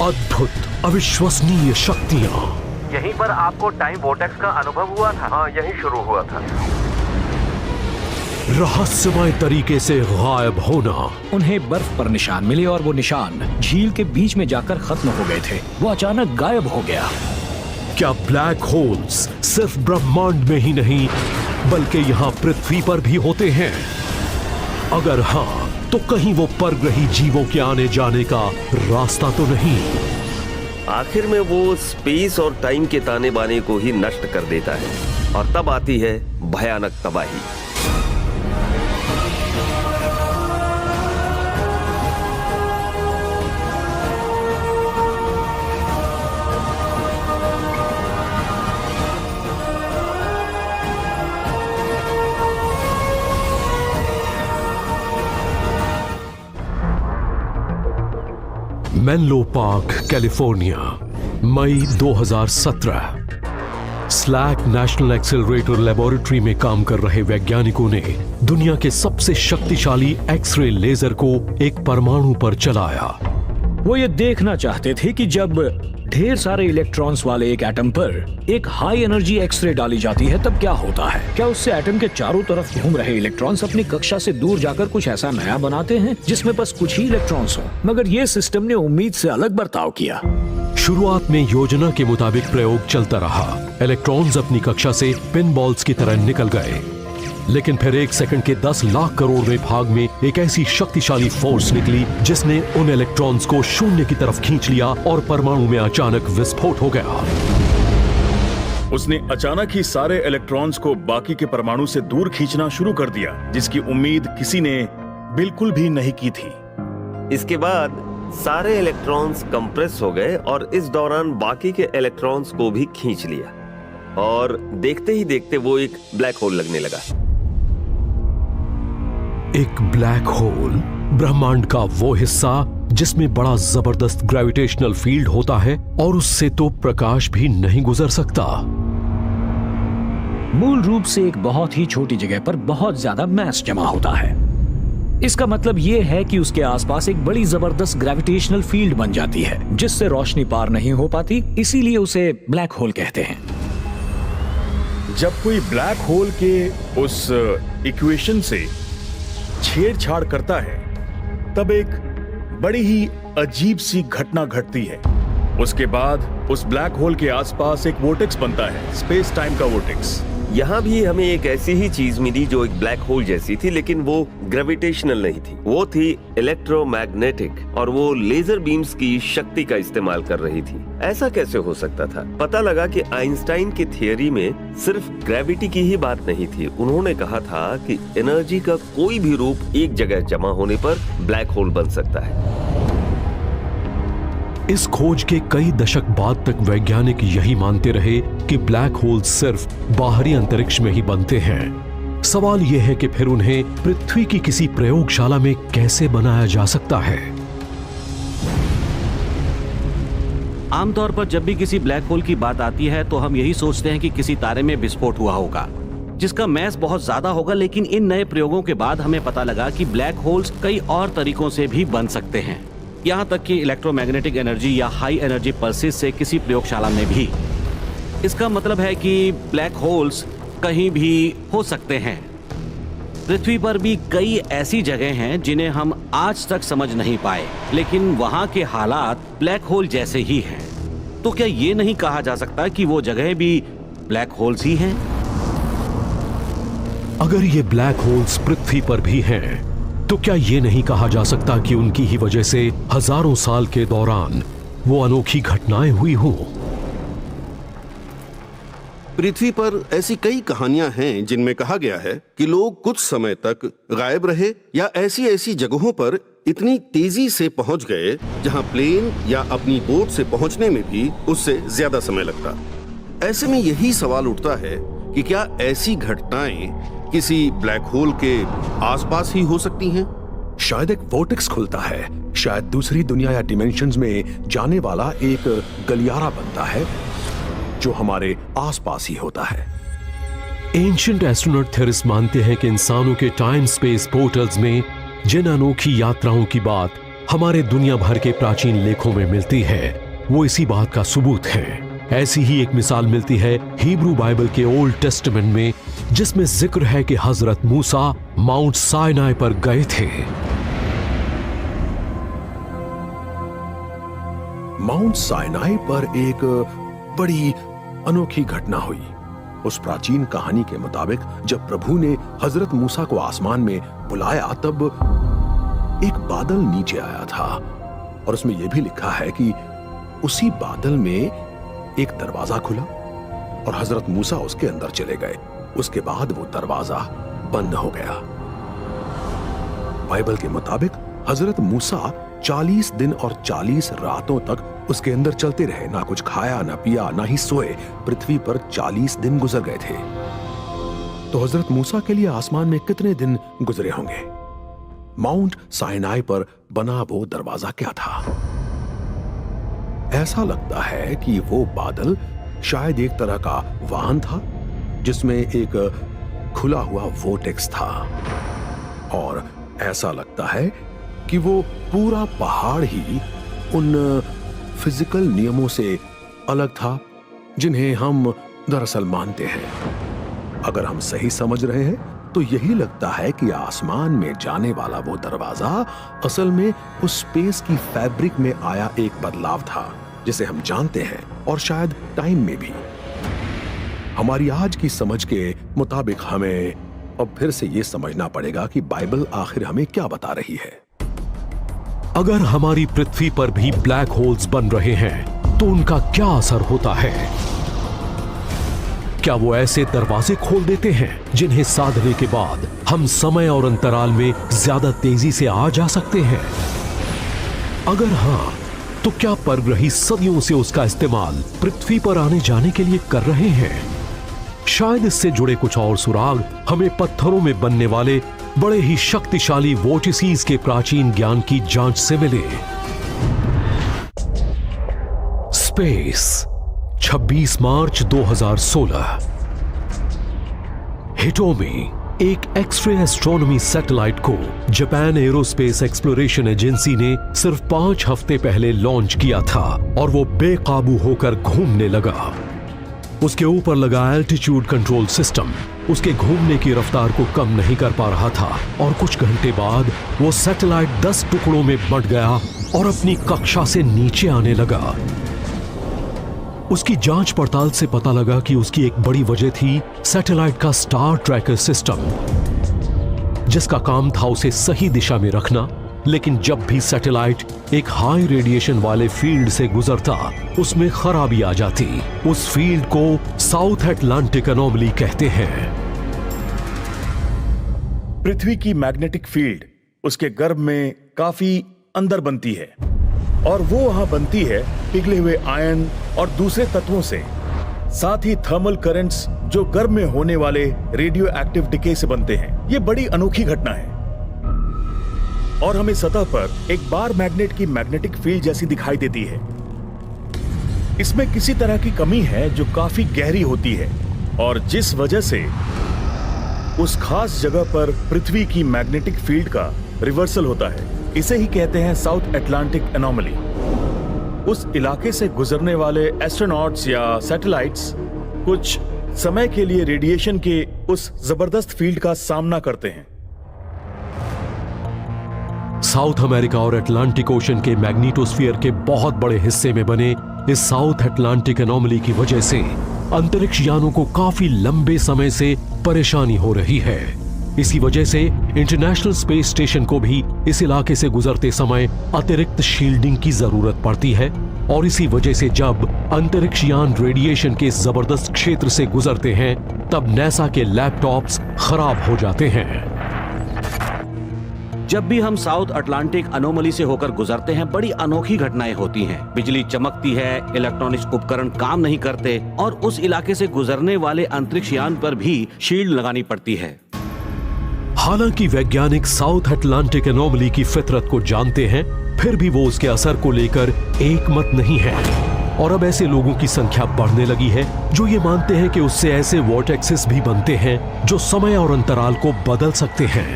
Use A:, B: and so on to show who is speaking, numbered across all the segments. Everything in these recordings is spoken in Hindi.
A: अद्भुत, अविश्वसनीय शक्तियां।
B: यहीं पर आपको टाइम वोर्टेक्स का अनुभव हुआ था? हाँ, यहीं शुरू हुआ था।
A: रहस्यमय तरीके से गायब होना।
C: उन्हें बर्फ पर निशान मिले और वो निशान झील के बीच में जाकर खत्म हो गए थे। वो अचानक गायब हो गया।
A: क्या ब्लैक होल्स सिर्फ ब्रह्मांड में ही नहीं बल्कि यहाँ पृथ्वी पर भी होते हैं? अगर हाँ, तो कहीं वो परग्रही जीवों के आने जाने का रास्ता तो नहीं?
D: आखिर में वो स्पेस और टाइम के ताने बाने को ही नष्ट कर देता है और तब आती है भयानक तबाही।
A: मेनलो पार्क, कैलिफोर्निया, मई 2017। स्लैक नेशनल एक्सेलरेटर लेबोरेटरी में काम कर रहे वैज्ञानिकों ने दुनिया के सबसे शक्तिशाली एक्सरे लेजर को एक परमाणु पर चलाया।
C: वो ये देखना चाहते थे कि जब ढेर सारे इलेक्ट्रॉन्स वाले एक एटम पर एक हाई एनर्जी एक्सरे डाली जाती है तब क्या होता है। क्या उससे एटम के चारों तरफ घूम रहे इलेक्ट्रॉन्स अपनी कक्षा से दूर जाकर कुछ ऐसा नया बनाते हैं जिसमें बस कुछ ही इलेक्ट्रॉन्स हो। मगर ये सिस्टम ने उम्मीद से अलग बर्ताव किया।
A: शुरुआत में योजना के मुताबिक प्रयोग चलता रहा। इलेक्ट्रॉन्स अपनी कक्षा से पिन बॉल्स की तरह निकल गए, लेकिन फिर 1 सेकंड के 10 लाख करोड़वें भाग में एक ऐसी शक्तिशाली फोर्स निकली जिसने उन इलेक्ट्रॉन्स को शून्य की तरफ खींच लिया और परमाणु में अचानक विस्फोट हो गया।
E: उसने अचानक ही सारे इलेक्ट्रॉन्स को बाकी के परमाणु से दूर खींचना शुरू कर दिया, जिसकी उम्मीद किसी ने बिल्कुल भी नहीं की थी।
D: इसके बाद सारे इलेक्ट्रॉन्स कंप्रेस हो गए और इस दौरान बाकी के इलेक्ट्रॉन्स को भी खींच लिया और देखते ही देखते वो एक ब्लैक होल लगने लगा।
A: एक ब्लैक होल ब्रह्मांड का वो हिस्सा जिसमें बड़ा जबरदस्त ग्रेविटेशनल फील्ड होता है और उससे तो प्रकाश भी नहीं गुजर सकता।
C: मूल रूप से एक बहुत ही छोटी जगह पर बहुत ज्यादा मैस जमा होता है। इसका मतलब ये है कि उसके आसपास एक बड़ी जबरदस्त ग्रेविटेशनल फील्ड बन जाती है जिससे रोशनी पार नहीं हो पाती, इसीलिए उसे ब्लैक होल कहते हैं।
E: जब कोई ब्लैक होल के उस इक्वेशन से छेड़छाड़ करता है तब एक बड़ी ही अजीब सी घटना घटती है। उसके बाद उस ब्लैक होल के आसपास एक वोर्टेक्स बनता है, स्पेस टाइम का वोर्टेक्स।
D: यहाँ भी हमें एक ऐसी ही चीज मिली जो एक ब्लैक होल जैसी थी, लेकिन वो ग्रेविटेशनल नहीं थी, वो थी इलेक्ट्रोमैग्नेटिक और वो लेजर बीम्स की शक्ति का इस्तेमाल कर रही थी। ऐसा कैसे हो सकता था? पता लगा कि आइंस्टाइन की थियरी में सिर्फ ग्रेविटी की ही बात नहीं थी। उन्होंने कहा था कि एनर्जी का कोई भी रूप एक जगह जमा होने पर ब्लैक होल बन सकता है।
A: इस खोज के कई दशक बाद तक वैज्ञानिक यही मानते रहे कि ब्लैक होल सिर्फ बाहरी अंतरिक्ष में ही बनते हैं। सवाल यह है कि फिर उन्हें पृथ्वी की किसी प्रयोगशाला में कैसे बनाया जा सकता है?
F: आमतौर पर जब भी किसी ब्लैक होल की बात आती है तो हम यही सोचते हैं कि किसी तारे में विस्फोट हुआ होगा जिसका मैस बहुत ज्यादा होगा, लेकिन इन नए प्रयोगों के बाद हमें पता लगा कि ब्लैक होल्स कई और तरीकों से भी बन सकते हैं, यहाँ तक कि इलेक्ट्रोमैग्नेटिक एनर्जी या हाई एनर्जी पल्सेस से किसी प्रयोगशाला में भी। इसका मतलब है कि ब्लैक होल्स कहीं भी हो सकते हैं। पृथ्वी पर भी कई ऐसी जगह हैं जिन्हें हम आज तक समझ नहीं पाए, लेकिन वहां के हालात ब्लैक होल जैसे ही हैं। तो क्या ये नहीं कहा जा सकता कि वो जगह भी ब्लैक होल्स ही हैं?
A: अगर ये ब्लैक होल्स पृथ्वी पर भी हैं, तो क्या ये नहीं कहा जा सकता कि उनकी ही वजह से हजारों साल के दौरान वो अनोखी घटनाएं हुई हों?
G: पृथ्वी पर ऐसी कई कहानियां हैं जिनमें कहा गया है कि लोग कुछ समय तक गायब रहे या ऐसी ऐसी जगहों पर इतनी तेजी से पहुंच गए जहां प्लेन या अपनी बोट से पहुंचने में भी उससे ज्यादा समय लगता। ऐसे में यही सवाल उठता है कि क्या ऐसी घटनाएं किसी ब्लैक होल के आसपास ही हो सकती हैं?
H: शायद एक वोर्टेक्स खुलता है, शायद दूसरी दुनिया या डिमेंशंस में जाने वाला एक गलियारा बनता है जो हमारे आसपास ही होता है।
A: एंशिएंट एस्ट्रोनॉट थ्योरिस्ट मानते हैं कि इंसानों के टाइम स्पेस पोर्टल्स में जिन अनोखी यात्राओं की बात हमारे दुनिया भर के प्राचीन लेखों में मिलती है वो इसी बात का सबूत है। ऐसी ही एक मिसाल मिलती है हिब्रू बाइबल के ओल्ड टेस्टामेंट में, जिसमें जिक्र है कि हजरत मूसा माउंट साइनाई पर गए थे।
H: माउंट साइनाई पर एक बड़ी अनोखी घटना हुई। उस प्राचीन कहानी के मुताबिक जब प्रभु ने हजरत मूसा को आसमान में बुलाया तब एक बादल नीचे आया था और उसमें यह भी लिखा है कि उसी बादल में एक दरवाजा खुला और हजरत मूसा उसके अंदर चले गए। उसके बाद वो दरवाजा बंद हो गया। बाइबल के मुताबिक हजरत मूसा 40 दिन और 40 रातों तक उसके अंदर चलते रहे। ना कुछ खाया, ना पिया, ना ही सोए। पृथ्वी पर 40 दिन गुजर गए थे। तो हजरत मूसा के लिए आसमान में कितने दिन गुजरे होंगे? माउंट साइनाई पर बना वो दरवाजा क्या था? ऐसा लगता है कि वो बादल शायद एक तरह का वाहन था जिसमें एक खुला हुआ वोर्टेक्स था, और ऐसा लगता है कि वो पूरा पहाड़ ही उन फिजिकल नियमों से अलग था जिन्हें हम दरअसल मानते हैं। अगर हम सही समझ रहे हैं तो यही लगता है कि आसमान में जाने वाला वो दरवाजा असल में उस स्पेस की फैब्रिक में आया एक बदलाव था जिसे हम जानते हैं, और शायद टाइम में भी। हमारी आज की समझ के मुताबिक हमें अब फिर से ये समझना पड़ेगा कि बाइबल आखिर हमें क्या बता रही है।
A: अगर हमारी पृथ्वी पर भी ब्लैक होल्स बन रहे हैं तो उनका क्या असर होता है? क्या वो ऐसे दरवाजे खोल देते हैं जिन्हें साधने के बाद हम समय और अंतराल में ज्यादा तेजी से आ जा सकते हैं? अगर हां, तो क्या परग्रही सदियों से उसका इस्तेमाल पृथ्वी पर आने जाने के लिए कर रहे हैं? शायद इससे जुड़े कुछ और सुराग हमें पत्थरों में बनने वाले बड़े ही शक्तिशाली वोर्टिसीज के प्राचीन ज्ञान की जांच से मिले। स्पेस 26 मार्च 2016। हिटोमी एक एक्सरे एस्ट्रोनॉमी सैटेलाइट को जापान एरोस्पेस एक्सप्लोरेशन एजेंसी ने सिर्फ 5 हफ्ते पहले लॉन्च किया था और वो बेकाबू होकर घूमने लगा। उसके ऊपर लगा एल्टीट्यूड कंट्रोल सिस्टम उसके घूमने की रफ्तार को कम नहीं कर पा रहा था, और कुछ घंटे बाद वो सैटेलाइट 10 टुकड़ों में बंट गया और अपनी कक्षा से नीचे आने लगा। उसकी जांच पड़ताल से पता लगा कि उसकी एक बड़ी वजह थी सैटेलाइट का स्टार ट्रैकर सिस्टम, जिसका काम था उसे सही दिशा में रखना। लेकिन जब भी सैटेलाइट एक हाई रेडिएशन वाले फील्ड से गुजरता उसमें खराबी आ जाती। उस फील्ड को साउथ अटलांटिक एनोमली कहते हैं।
E: पृथ्वी की मैग्नेटिक फील्ड उसके गर्भ में काफी अंदर बनती है, और वो वहां बनती है पिघले हुए आयन और दूसरे तत्वों से, साथ ही थर्मल करंट्स जो गर्भ में होने वाले रेडियो एक्टिव डिके से बनते हैं। ये बड़ी अनोखी घटना है और हमें सतह पर एक बार मैग्नेट की मैग्नेटिक फील्ड जैसी दिखाई देती है। इसमें किसी तरह की कमी है जो काफी गहरी होती है, और जिस वजह से उस खास जगह पर पृथ्वी की मैग्नेटिक फील्ड का रिवर्सल होता है। इसे ही कहते हैं साउथ अटलांटिक एनोमली। उस इलाके से गुजरने वाले एस्ट्रोनॉट्स या सैटेलाइट्स कुछ समय के लिए रेडिएशन के उस जबरदस्त फील्ड का सामना करते हैं।
A: साउथ अमेरिका और अटलांटिक ओशन के मैग्नेटोस्फीयर के बहुत बड़े हिस्से में बने इस साउथ अटलांटिक एनोमली की वजह से अंतरिक्ष यानों को काफी लंबे समय से परेशानी हो रही है। इसी वजह से इंटरनेशनल स्पेस स्टेशन को भी इस इलाके से गुजरते समय अतिरिक्त शील्डिंग की जरूरत पड़ती है, और इसी वजह से जब अंतरिक्ष यान रेडिएशन के जबरदस्त क्षेत्र से गुजरते हैं तब नासा के लैपटॉप्स खराब हो जाते हैं।
F: जब भी हम साउथ अटलांटिक एनोमली से होकर गुजरते हैं बड़ी अनोखी घटनाएं होती हैं। बिजली चमकती है, इलेक्ट्रॉनिक्स उपकरण काम नहीं करते, और उस इलाके से गुजरने वाले अंतरिक्ष यान पर भी शील्ड लगानी पड़ती है।
A: हालांकि वैज्ञानिक साउथ अटलांटिक एनोमली की फितरत को जानते हैं, फिर भी वो उसके असर को लेकर एक मत नहीं है, और अब ऐसे लोगों की संख्या बढ़ने लगी है जो ये मानते हैं कि उससे ऐसे वॉर्टेक्सेस भी बनते हैं जो समय और अंतराल को बदल सकते हैं।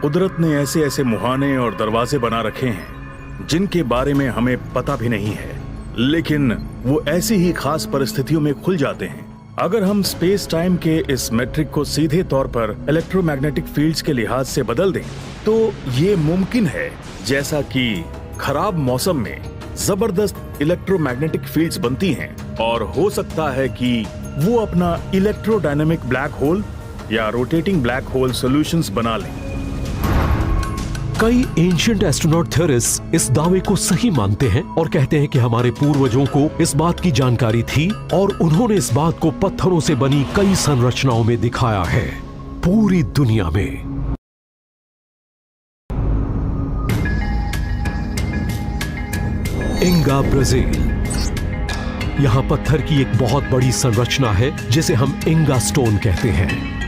E: कुदरत ने ऐसे ऐसे मुहाने और दरवाजे बना रखे हैं जिनके बारे में हमें पता भी नहीं है, लेकिन वो ऐसी ही खास परिस्थितियों में खुल जाते हैं। अगर हम स्पेस टाइम के इस मैट्रिक को सीधे तौर पर इलेक्ट्रोमैग्नेटिक फील्ड्स के लिहाज से बदल दें तो ये मुमकिन है, जैसा कि खराब मौसम में जबरदस्त इलेक्ट्रोमैग्नेटिक फील्ड्स बनती हैं, और हो सकता है कि वो अपना इलेक्ट्रोडायनामिक ब्लैक होल या रोटेटिंग ब्लैक होल सॉल्यूशंस बना लें।
A: कई एंशिएंट एस्ट्रोनॉट थ्योरिस्ट्स इस दावे को सही मानते हैं और कहते हैं कि हमारे पूर्वजों को इस बात की जानकारी थी और उन्होंने इस बात को पत्थरों से बनी कई संरचनाओं में दिखाया है पूरी दुनिया में। इंगा, ब्राजील। यहां पत्थर की एक बहुत बड़ी संरचना है जिसे हम इंगा स्टोन कहते हैं।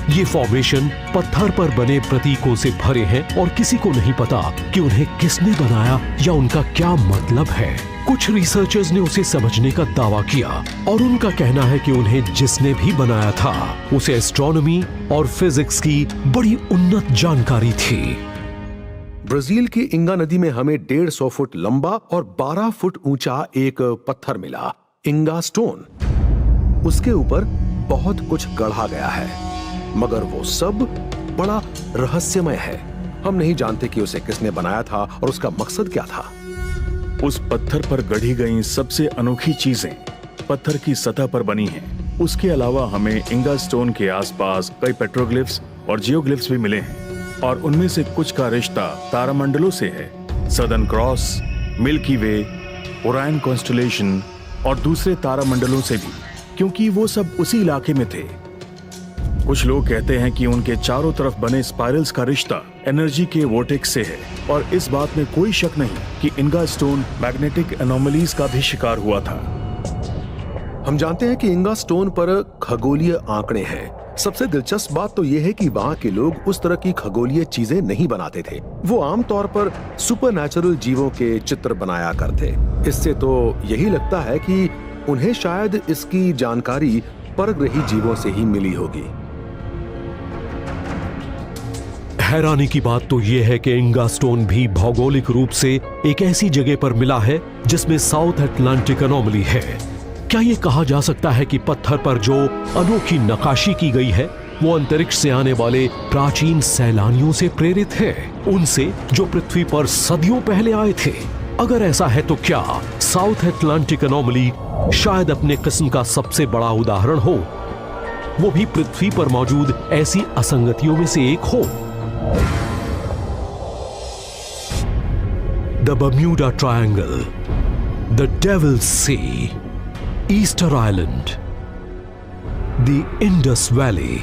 A: ये फॉर्मेशन पत्थर पर बने प्रतीकों से भरे हैं और किसी को नहीं पता कि उन्हें किसने बनाया या उनका क्या मतलब है। कुछ रिसर्चर्स ने उसे समझने का दावा किया और उनका कहना है कि उन्हें जिसने भी बनाया था उसे एस्ट्रोनॉमी और फिजिक्स की बड़ी उन्नत जानकारी थी।
H: ब्राजील की इंगा नदी में हमें 150 फुट लंबा और 12 फुट ऊंचा एक पत्थर मिला, इंगा स्टोन। उसके ऊपर बहुत कुछ गढ़ा गया है, मगर वो सब बड़ा रहस्यमय है। हम नहीं जानते कि उसे किसने बनाया था और उसका मकसद क्या था।
E: उस पत्थर पर गढ़ी गई सबसे अनोखी चीजें पत्थर की सतह पर बनी हैं। उसके अलावा हमें इंगा स्टोन के आसपास कई पेट्रोग्लिफ्स और जियोग्लिफ्स भी मिले हैं, और उनमें से कुछ का रिश्ता तारामंडलों से है। सदर्न क्रॉस, मिल्की वे, ओरायन कॉन्स्टेलेशन और दूसरे तारामंडलों से भी, क्योंकि वो सब उसी इलाके में थे। कुछ लोग कहते हैं कि उनके चारों तरफ बने स्पाइरल्स का रिश्ता एनर्जी के वोर्टेक्स से है, और इस बात में कोई शक नहीं कि इंगा स्टोन मैग्नेटिक एनोमलीज का भी शिकार हुआ था।
H: हम जानते हैं कि इंगा स्टोन पर खगोलीय आंकड़े हैं। सबसे दिलचस्प बात तो यह है कि वहां के लोग उस तरह की खगोलीय चीजें नहीं बनाते थे। वो आमतौर पर सुपरनैचुरल जीवों के चित्र बनाया करते। इससे तो यही लगता है कि उन्हें शायद इसकी जानकारी परग्रही जीवों से ही मिली होगी।
A: हैरानी की बात तो यह है कि इंगा स्टोन भी भौगोलिक रूप से एक ऐसी जगह पर मिला है जिसमें साउथ अटलांटिक एनोमली है। क्या यह कहा जा सकता है कि पत्थर पर जो अनोखी नक्काशी की गई है वो अंतरिक्ष से आने वाले प्राचीन सैलानियों से प्रेरित है, उनसे जो पृथ्वी पर सदियों पहले आए थे? अगर ऐसा है तो क्या साउथ अटलांटिक एनोमली शायद अपने किस्म का सबसे बड़ा उदाहरण हो, वो भी पृथ्वी पर मौजूद ऐसी असंगतियों में से एक हो? The Bermuda Triangle, the Devil's Sea, Easter Island, the Indus Valley,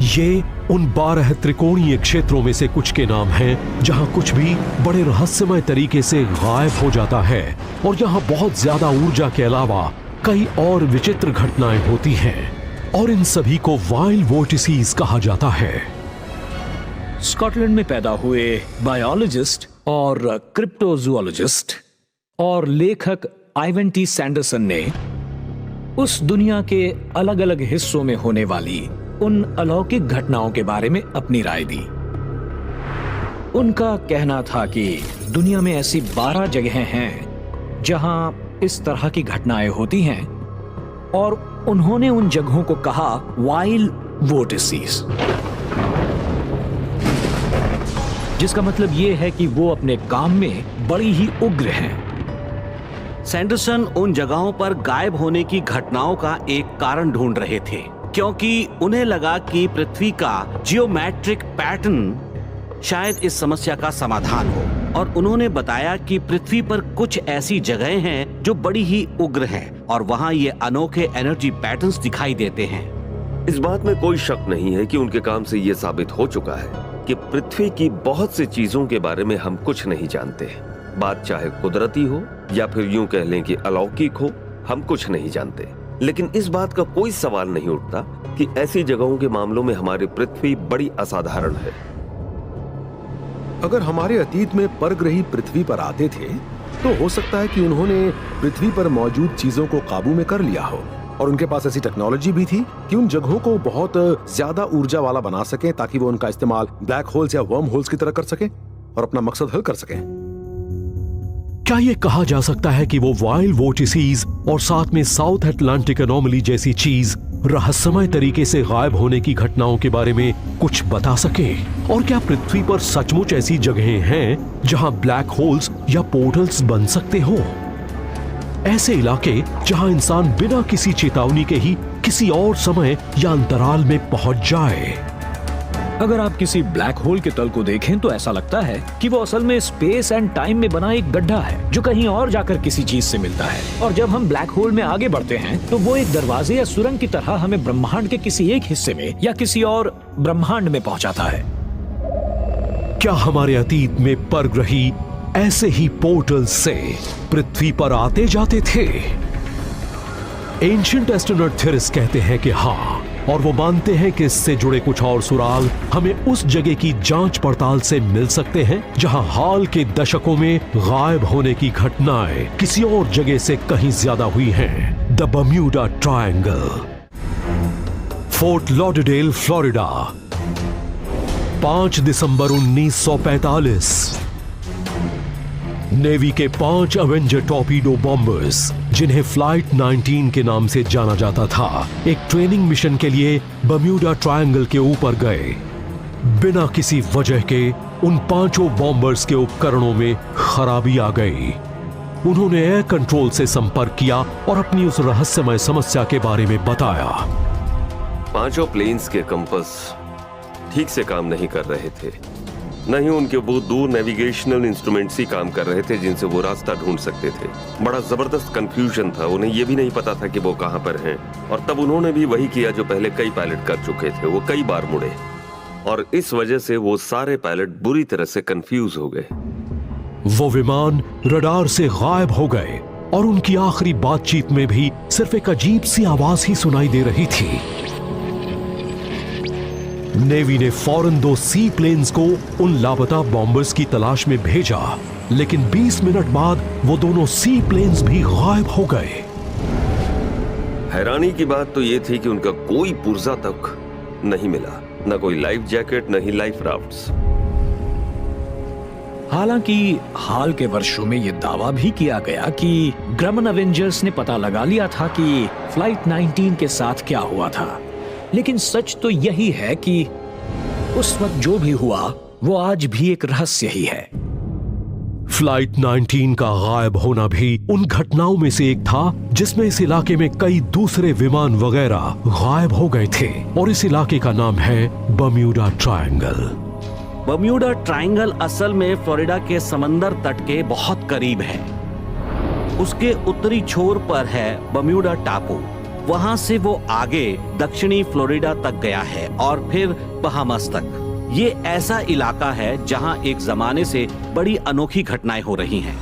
A: ये उन 12 त्रिकोणीय क्षेत्रों में से कुछ के नाम हैं जहां कुछ भी बड़े रहस्यमय तरीके से गायब हो जाता है और यहां बहुत ज्यादा ऊर्जा के अलावा कई और विचित्र घटनाएं होती हैं, और इन सभी को वाइल्ड वोर्टिसेस कहा जाता है।
C: स्कॉटलैंड में पैदा हुए बायोलॉजिस्ट और क्रिप्टोजूलॉजिस्ट और लेखक आइवन टी सैंडरसन ने उस दुनिया के अलग अलग हिस्सों में होने वाली उन अलौकिक घटनाओं के बारे में अपनी राय दी। उनका कहना था कि दुनिया में ऐसी 12 जगहें हैं जहां इस तरह की घटनाएं होती हैं, और उन्होंने उन जगहों को कहा वाइल्ड वोर्टिसेस, जिसका मतलब यह है कि वो अपने काम में बड़ी ही उग्र हैं।
F: सैंडरसन उन जगहों पर गायब होने की घटनाओं का एक कारण ढूंढ रहे थे, क्योंकि उन्हें लगा कि पृथ्वी का जियोमेट्रिक पैटर्न शायद इस समस्या का समाधान हो, और उन्होंने बताया कि पृथ्वी पर कुछ ऐसी जगहें हैं जो बड़ी ही उग्र हैं और वहां ये अनोखे एनर्जी पैटर्न्स दिखाई देते हैं।
D: इस बात में कोई शक नहीं है कि उनके काम से ये साबित हो चुका है कि पृथ्वी की बहुत सी चीजों के बारे में हम कुछ नहीं जानते। बात चाहे कुदरती हो या फिर यूं कह लें कि अलौकिक हो, हम कुछ नहीं जानते। लेकिन इस बात का कोई सवाल नहीं उठता कि ऐसी जगहों के मामलों में हमारी पृथ्वी बड़ी असाधारण है।
H: अगर हमारे अतीत में परग्रही पृथ्वी पर आते थे तो हो सकता है कि उन्होंने पृथ्वी पर मौजूद चीजों को काबू में कर लिया हो, और उनके पास ऐसी टेक्नोलॉजी भी थी कि उन जगहों को बहुत ज्यादा ऊर्जा वाला बना सकें ताकि वो उनका इस्तेमाल ब्लैक होल्स या वर्म होल्स की तरह कर सकें और अपना मकसद हल कर सकें।
A: क्या ये कहा जा सकता है कि वो वाइल्ड वोर्टिसीज और साथ में साउथ अटलांटिक एनोमली जैसी चीज रहस्यमय तरीके से गायब होने की घटनाओं के बारे में कुछ बता सके? और क्या पृथ्वी पर सचमुच ऐसी जगहें हैं जहां ब्लैक होल्स या पोर्टल्स बन सकते हो? ऐसे इलाके जहां इंसान बिना किसी चेतावनी के ही किसी और समय या अंतराल में पहुंच जाए।
C: अगर आप किसी ब्लैक होल के तल को देखें तो ऐसा लगता है कि वो असल में स्पेस एंड टाइम में बना एक गड्ढा है जो कहीं और जाकर किसी चीज से मिलता है। और जब हम ब्लैक होल में आगे बढ़ते हैं तो वो एक दरवाजे या सुरंग की तरह हमें ब्रह्मांड के किसी एक हिस्से में या किसी और ब्रह्मांड में पहुंचाता है।
A: क्या हमारे अतीत में परग्रही ऐसे ही पोर्टल से पृथ्वी पर आते जाते थे? एंशिएंट एस्ट्रोनॉट थ्योरिस्ट कहते हैं कि हाँ, और वो मानते हैं कि इससे जुड़े कुछ और सुराग हमें उस जगह की जांच पड़ताल से मिल सकते हैं जहां हाल के दशकों में गायब होने की घटनाएं किसी और जगह से कहीं ज्यादा हुई हैं। The Bermuda triangle, fort Lauderdale, Florida, 5 December 1945। Navy के 5 एवेंजर टॉर्पीडो बॉम्बर्स, जिन्हें फ्लाइट 19 के नाम से जाना जाता था, एक ट्रेनिंग मिशन के लिए बर्म्यूडा ट्रायंगल के ऊपर गए। बिना किसी वजह के उन 5 बॉम्बर्स के उपकरणों में खराबी आ गई। उन्होंने एयर कंट्रोल से संपर्क किया और अपनी उस रहस्यमय समस्या के बारे में बताया।
D: 5 प्लेन्स के कंपास ठीक से काम नहीं कर रहे थे, नहीं उनके वो दूर नेविगेशनल इंस्ट्रूमेंट्स ही काम कर रहे थे जिनसे वो रास्ता ढूंढ सकते थे। बड़ा जबरदस्त कंफ्यूजन था, उन्हें ये भी नहीं पता था कि वो कहां पर हैं। और तब उन्होंने भी वही किया जो पहले कई पायलट कर चुके थे, वो कई बार मुड़े और इस वजह से वो सारे पायलट बुरी तरह से कंफ्यूज हो गए।
A: वो विमान रडार से गायब हो गए और उनकी आखिरी बातचीत में भी सिर्फ एक अजीब सी आवाज ही सुनाई दे रही थी। नेवी ने फौरन 2 सी प्लेन्स को उन लापता बॉम्बर्स की तलाश में भेजा, लेकिन 20 मिनट बाद वो दोनों सी प्लेन्स भी गायब हो गए।
D: हैरानी की बात तो ये थी कि उनका कोई पुर्जा तक नहीं मिला, न कोई लाइफ जैकेट, न ही लाइफ राफ्ट्स।
C: हालांकि हाल के वर्षों में यह दावा भी किया गया कि ग्रमन अवेंजर्स ने पता लगा लिया था कि फ्लाइट 19 के साथ क्या हुआ था, लेकिन सच तो यही है कि उस वक्त जो भी हुआ वो आज भी एक रहस्य ही है।
A: फ्लाइट 19 का गायब होना भी उन घटनाओं में से एक था जिसमें इस इलाके में कई दूसरे विमान वगैरह गायब हो गए थे, और इस इलाके का नाम है बर्म्यूडा ट्रायंगल।
F: बर्म्यूडा ट्रायंगल असल में फ्लोरिडा के समंदर तट के बहुत करीब है। उसके उत्तरी छोर पर है बर्म्यूडा टापू, वहां से वो आगे दक्षिणी फ्लोरिडा तक गया है और फिर बहामास तक। ये ऐसा इलाका है जहां एक जमाने से बड़ी अनोखी घटनाएं हो रही हैं।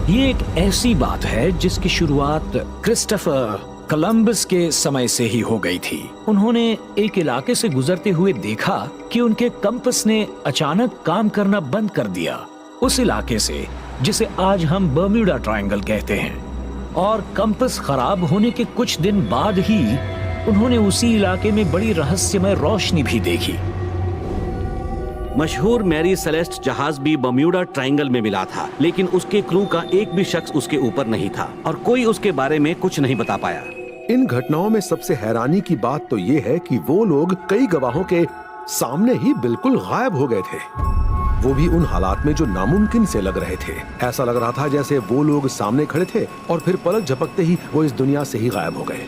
C: ये एक ऐसी बात है जिसकी शुरुआत क्रिस्टोफर कोलंबस के समय से ही हो गई थी। उन्होंने एक इलाके से गुजरते हुए देखा कि उनके कंपास ने अचानक काम करना बंद कर दिया, उस इलाके से जिसे आज हम बर्म्यूडा ट्रायंगल कहते हैं। और कंपास खराब होने के कुछ दिन बाद ही उन्होंने उसी इलाके में बड़ी रहस्यमय रोशनी भी देखी।
F: मशहूर मैरी सेलेस्ट जहाज भी बर्म्यूडा ट्रायंगल में मिला था, लेकिन उसके क्रू का एक भी शख्स उसके ऊपर नहीं था और कोई उसके बारे में कुछ नहीं बता पाया।
H: इन घटनाओं में सबसे हैरानी की बात तो ये है कि वो लोग कई गवाहों के सामने ही बिल्कुल गायब हो गए थे, वो भी उन हालात में जो नामुमकिन से लग रहे थे। ऐसा लग रहा था जैसे वो लोग सामने खड़े थे और फिर पलक झपकते ही वो इस दुनिया से ही गायब हो गए।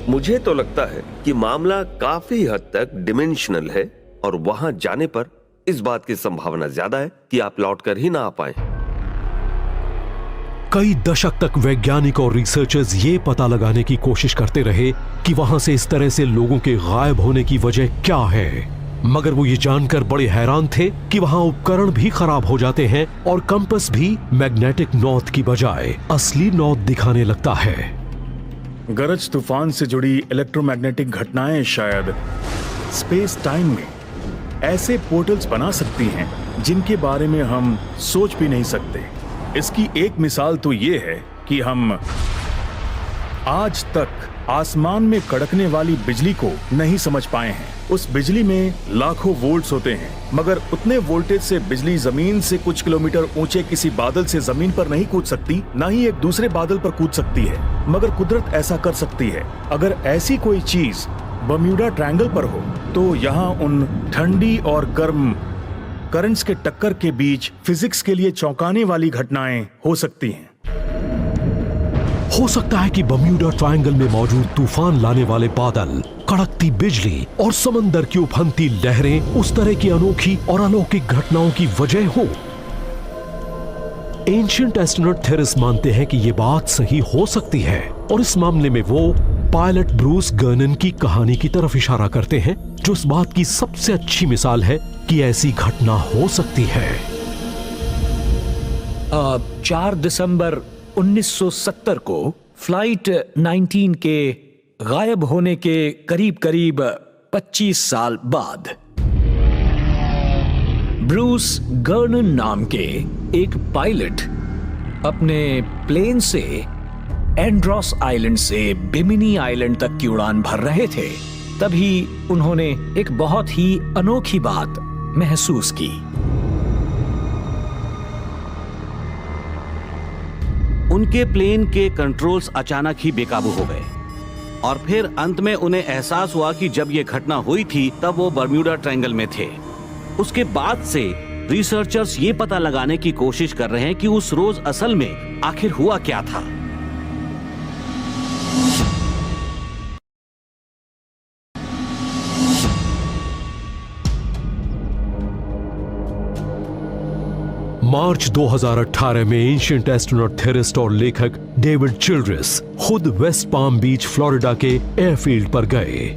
D: मुझे तो लगता है कि मामला काफी हद तक डिमेंशनल है और वहां जाने पर इस बात की संभावना ज्यादा है कि आप लौटकर ही ना आ पाएं।
A: कई दशक तक वैज्ञानिक और रिसर्चर्स ये पता लगाने की कोशिश करते रहे कि वहां से इस तरह से लोगों के गायब होने की वजह क्या है, मगर वो ये जानकर बड़े हैरान थे कि वहां उपकरण भी खराब हो जाते हैं और कंपास भी मैग्नेटिक नॉर्थ की बजाय असली नॉर्थ दिखाने लगता है।
E: गरज तूफान से जुड़ी इलेक्ट्रोमैग्नेटिक घटनाएं शायद स्पेस टाइम में ऐसे पोर्टल्स बना सकती हैं जिनके बारे में हम सोच भी नहीं सकते। इसकी एक मिसाल तो ये है कि हम आज तक आसमान में कड़कने वाली बिजली को नहीं समझ पाए हैं। उस बिजली में लाखों वोल्ट्स होते हैं, मगर उतने वोल्टेज से बिजली जमीन से कुछ किलोमीटर ऊंचे किसी बादल से जमीन पर नहीं कूद सकती, ना ही एक दूसरे बादल पर कूद सकती है। मगर कुदरत ऐसा कर सकती है। अगर ऐसी कोई चीज बर्म्यूडा ट्रायंगल पर हो तो यहाँ उन ठंडी और गर्म करंट्स के टक्कर के बीच फिजिक्स के लिए चौंकाने वाली घटनाएं हो सकती हैं।
A: हो सकता है कि बर्म्यूडा ट्रायंगल में मौजूद तूफान लाने वाले बादल, कड़कती बिजली और समंदर की उफनती लहरें उस तरह की अनोखी और अलौकिक घटनाओं की वजह हो। एंशिएंट एस्ट्रोनॉट थेरिस मानते हैं कि यह बात सही हो सकती है, और इस मामले में वो पायलट ब्रूस गर्नन की कहानी की तरफ इशारा करते हैं, जो इस बात की सबसे अच्छी मिसाल है कि ऐसी घटना हो सकती है।
C: 4 दिसंबर 1970 को फ्लाइट 19 के गायब होने के करीब करीब 25 साल बाद ब्रूस गर्नन नाम के एक पायलट अपने प्लेन से एंड्रोस आइलैंड से बिमिनी आइलैंड तक की उड़ान भर रहे थे। तभी उन्होंने एक बहुत ही अनोखी बात महसूस की।
F: उनके प्लेन के कंट्रोल्स अचानक ही बेकाबू हो गए, और फिर अंत में उन्हें एहसास हुआ कि जब यह घटना हुई थी तब वो बर्म्यूडा ट्रायंगल में थे। उसके बाद से रिसर्चर्स ये पता लगाने की कोशिश कर रहे हैं कि उस रोज असल में आखिर हुआ क्या था।
A: मार्च 2018 में एंशिएंट एस्ट्रोनॉट थेरिस्ट और लेखक डेविड चिल्ड्रेस खुद वेस्ट पाम बीच फ्लोरिडा के एयरफील्ड पर गए।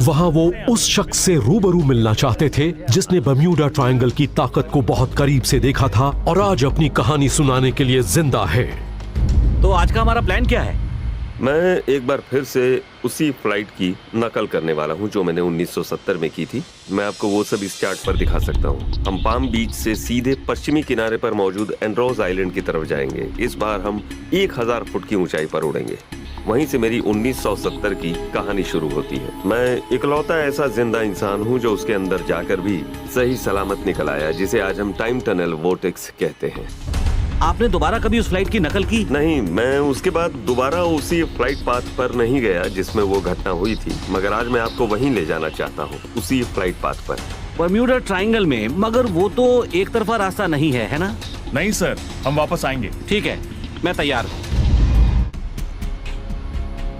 A: वहां वो उस शख्स से रूबरू मिलना चाहते थे जिसने बर्म्यूडा ट्रायंगल की ताकत को बहुत करीब से देखा था और आज अपनी कहानी सुनाने के लिए जिंदा है।
F: तो आज का हमारा प्लान क्या है?
D: मैं एक बार फिर से उसी फ्लाइट की नकल करने वाला हूं जो मैंने 1970 में की थी। मैं आपको वो सब इस चार्ट पर दिखा सकता हूं। हम पाम बीच से सीधे पश्चिमी किनारे पर मौजूद एंड्रोस आइलैंड की तरफ जाएंगे। इस बार हम 1000 फुट की ऊंचाई पर उड़ेंगे। वहीं से मेरी 1970 की कहानी शुरू होती है। मैं इकलौता ऐसा जिंदा इंसान हूं जो उसके अंदर जाकर भी सही सलामत निकल आया, जिसे आज हम टाइम टनल वोर्टेक्स कहते हैं।
F: आपने दोबारा कभी उस फ्लाइट की नकल की?
D: नहीं, मैं उसके बाद दोबारा उसी फ्लाइट पाथ पर नहीं गया जिसमें वो घटना हुई थी, मगर आज मैं आपको वहीं ले जाना चाहता हूँ, उसी फ्लाइट पाथ पर।
F: बर्म्यूडा ट्रायंगल में, मगर वो तो एक तरफा रास्ता नहीं है, है ना?
E: नहीं सर, हम वापस आएंगे।
F: ठीक है, मैं तैयार हूँ।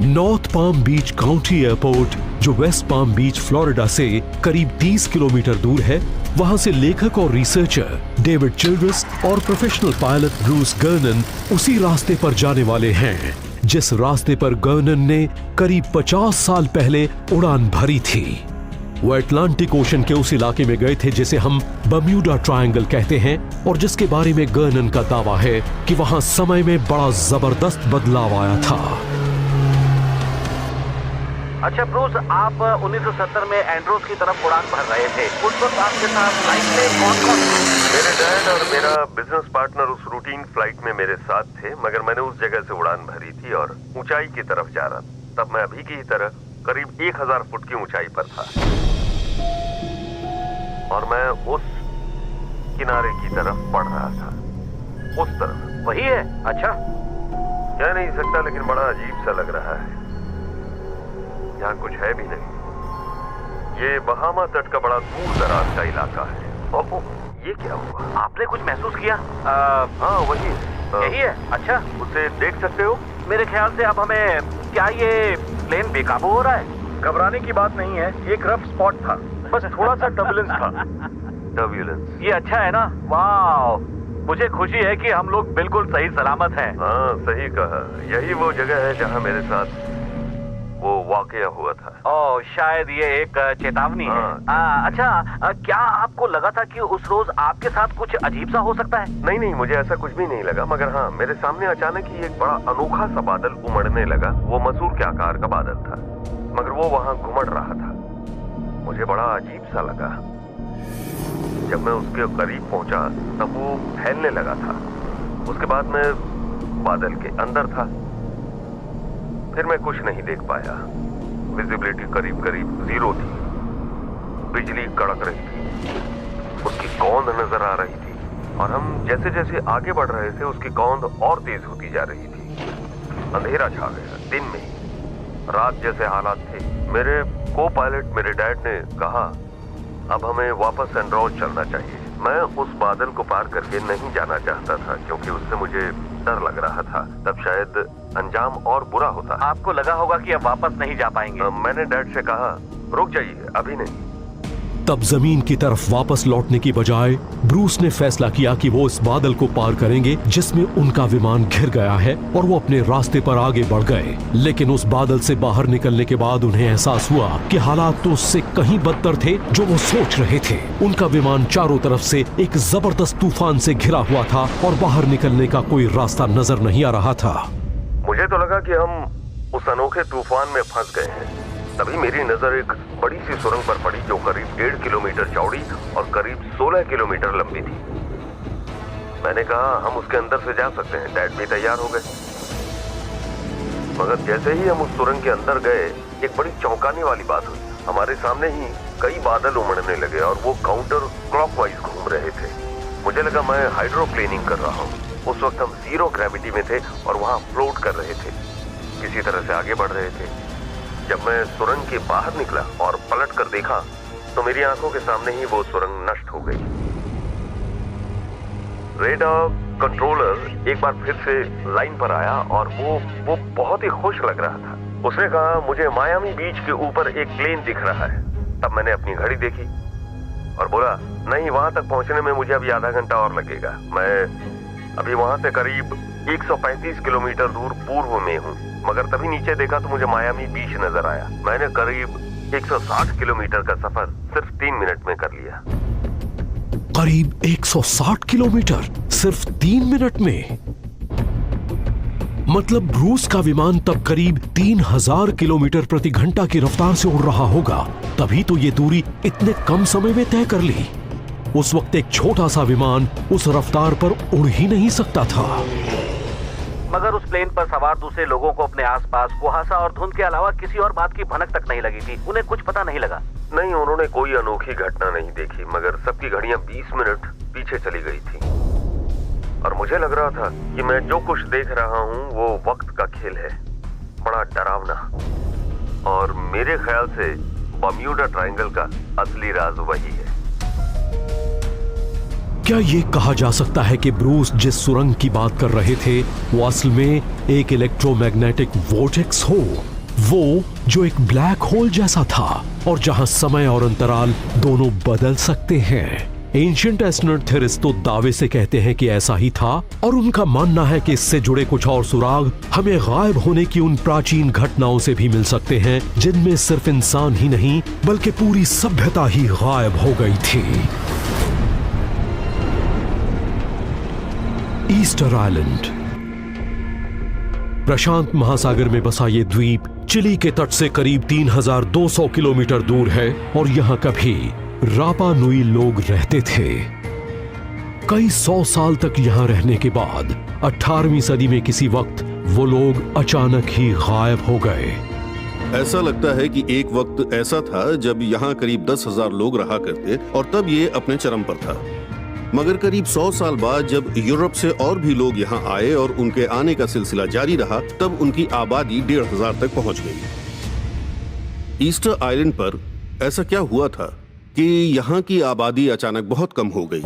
A: नॉर्थ पाम बीच काउंटी एयरपोर्ट, जो वेस्ट पाम बीच फ्लोरिडा से करीब 30 किलोमीटर दूर है, वहां से लेखक और रिसर्चर डेविड चिल्ड्रेस और प्रोफेशनल पायलट ब्रूस गर्नन उसी रास्ते पर जाने वाले हैं जिस रास्ते पर गर्नन ने करीब 50 साल पहले उड़ान भरी थी। वो अटलांटिक ओशन के उस इलाके में गए थे जिसे हम बर्म्यूडा ट्रायंगल कहते हैं, और जिसके बारे में गर्नन का दावा है कि वहां समय में बड़ा जबरदस्त बदलाव आया था।
B: अच्छा ब्रूस, आप 1970 में एंड्रोस की तरफ उड़ान भर रहे थे। उस वक्त आपके साथ फ्लाइट में कौन-कौन? मेरे डैड और मेरा बिजनेस पार्टनर उस रूटीन फ्लाइट में मेरे साथ थे, मगर मैंने उस जगह से उड़ान भरी थी और ऊंचाई की तरफ जा रहा था। तब मैं अभी की तरह करीब 1000 फुट की ऊंचाई पर था और मैं उस किनारे की तरफ बढ़ रहा था। उस तरफ। वही है? अच्छा, कह नहीं सकता, लेकिन बड़ा अजीब सा लग रहा है। यहाँ कुछ है भी नहीं। ये बहामा तट का बड़ा दूर दराज का इलाका है। ओह, ये क्या हुआ? आपने कुछ महसूस किया? हाँ, वही यही है। अच्छा, उसे देख सकते हो? मेरे ख्याल से अब हमें, क्या ये प्लेन बेकाबू हो रहा है?
E: घबराने की बात नहीं है, एक रफ स्पॉट था, बस थोड़ा सा टर्बुलेंस था।
B: टर्बुलेंस, ये अच्छा है ना? वाह, मुझे खुशी है कि हम लोग बिल्कुल सही सलामत हैं।
D: हाँ, सही कहा। यही वो जगह है जहाँ मेरे साथ वो वाकया हुआ था।
B: ओह, शायद ये एक चेतावनी है। अच्छा, क्या आपको लगा था कि उस रोज आपके साथ कुछ अजीब सा हो सकता है?
D: नहीं, मुझे ऐसा कुछ भी नहीं लगा, मगर हाँ, मेरे सामने अचानक ही एक बड़ा अनोखा सा बादल उमड़ने लगा। वो मसूर के आकार का बादल था, मगर वो वहाँ घुमड़ रहा था। मुझे बड़ा अजीब सा लगा। जब मैं उसके करीब पहुंचा तब वो फैलने लगा था। उसके बाद मैं
B: बादल के अंदर था। फिर मैं कुछ नहीं देख पाया। विजिबिलिटी करीब करीब 0 थी। बिजली कड़क रही थी, उसकी कौंध नजर आ रही थी, और हम जैसे जैसे आगे बढ़ रहे थे उसकी कौंध और तेज होती जा रही थी। अंधेरा छा गया। दिन में ही रात जैसे हालात थे। मेरे को पायलट मेरे डैड ने कहा, अब हमें वापस एंड्रोज चलना चाहिए। मैं उस बादल को पार करके नहीं जाना चाहता था, क्योंकि उससे मुझे डर लग रहा था। तब शायद अंजाम और बुरा होता।
F: आपको लगा होगा कि अब वापस नहीं जा पाएंगे।
B: मैंने डैड से कहा, रुक जाइए, अभी नहीं।
A: तब जमीन की तरफ वापस लौटने की बजाय ब्रूस ने फैसला किया कि वो इस बादल को पार करेंगे जिसमें उनका विमान घिर गया है, और वो अपने रास्ते पर आगे बढ़ गए। लेकिन उस बादल से बाहर निकलने के बाद उन्हें एहसास हुआ कि हालात तो उससे कहीं बदतर थे जो वो सोच रहे थे। उनका विमान चारों तरफ से एक जबरदस्त तूफान से घिरा हुआ था और बाहर निकलने का कोई रास्ता नजर नहीं आ रहा था।
B: मुझे तो लगा कि हम उस अनोखे तूफान में फंस गए हैं। तभी मेरी नजर एक बड़ी सी सुरंग पर पड़ी जो करीब 1.5 किलोमीटर चौड़ी और करीब 16 किलोमीटर लंबी थी। मैंने कहा, हम उसके अंदर से जा सकते हैं। डैड भी तैयार हो गए। मगर जैसे ही हम उस सुरंग के अंदर गए, एक बड़ी चौंकाने वाली बात हुई। हमारे सामने ही कई बादल उमड़ने लगे और वो काउंटर क्लॉकवाइज घूम रहे थे। मुझे लगा मैं हाइड्रोप्लेनिंग कर रहा हूँ। उस वक्त हम 0 ग्रेविटी में थे और वहाँ फ्लोट कर रहे थे, किसी तरह से आगे बढ़ रहे थे। जब मैं सुरंग के बाहर निकला और पलट कर देखा तो मेरी आंखों के सामने ही वो सुरंग नष्ट हो गई। रेडार कंट्रोलर एक बार फिर से लाइन पर आया और वो बहुत ही खुश लग रहा था। उसने कहा, मुझे मायामी बीच के ऊपर एक प्लेन दिख रहा है। तब मैंने अपनी घड़ी देखी और बोला, नहीं, वहां तक पहुंचने में मुझे अभी आधा घंटा और लगेगा। मैं अभी वहां से करीब 135 किलोमीटर दूर पूर्व में हूँ। मगर तभी नीचे देखा तो मुझे मायामी बीच नजर आया। मैंने करीब 160 किलोमीटर का सफर सिर्फ 3 मिनट में कर लिया।
A: करीब 160 किलोमीटर सिर्फ 3 मिनट में? मतलब ब्रूस का विमान तब करीब 3000 किलोमीटर प्रति घंटा की रफ्तार से उड़ रहा होगा, तभी तो ये दूरी इतने कम समय में तय कर ली। उस वक्त एक छोटा सा विमान उस रफ्तार पर उड़ ही नहीं सकता था।
F: मगर उस प्लेन पर सवार दूसरे लोगों को अपने आसपास कुहासा और धुंध के अलावा किसी और बात की भनक तक नहीं लगी थी। उन्हें कुछ पता नहीं लगा।
B: नहीं, उन्होंने कोई अनोखी घटना नहीं देखी, मगर सबकी घड़ियां 20 मिनट पीछे चली गई थी। और मुझे लग रहा था कि मैं जो कुछ देख रहा हूँ वो वक्त का खेल है, बड़ा डरावना। और मेरे ख्याल से बर्म्यूडा ट्रायंगल का असली राज वही है।
A: क्या ये कहा जा सकता है कि ब्रूस जिस सुरंग की बात कर रहे थे वो असल में एक इलेक्ट्रोमैग्नेटिक वोर्टेक्स हो, वो जो एक ब्लैक होल जैसा था और जहां समय और अंतराल दोनों बदल सकते हैं? एंशिएंट एस्ट्रोनॉट थेरिस्ट तो दावे से कहते हैं कि ऐसा ही था, और उनका मानना है कि इससे जुड़े कुछ और सुराग हमें गायब होने की उन प्राचीन घटनाओं से भी मिल सकते हैं जिनमें सिर्फ इंसान ही नहीं बल्कि पूरी सभ्यता ही गायब हो गई थी। Easter island. प्रशांत महासागर में बसा ये द्वीप चिली के तट से करीब 3200 किलोमीटर दूर है और यहां कभी रापा नुई लोग रहते थे। कई 100 साल तक यहां रहने के बाद 18वीं सदी में किसी वक्त वो लोग अचानक ही गायब हो गए।
G: ऐसा लगता है कि एक वक्त ऐसा था जब यहाँ करीब 10,000 लोग रहा करते और तब ये अपने चरम पर था। मगर करीब 100 साल बाद जब यूरोप से और भी लोग यहाँ आए और उनके आने का सिलसिला जारी रहा, तब उनकी आबादी 1,500 तक पहुंच गई। ईस्टर आइलैंड पर ऐसा क्या हुआ था कि यहाँ की आबादी अचानक बहुत कम हो गई?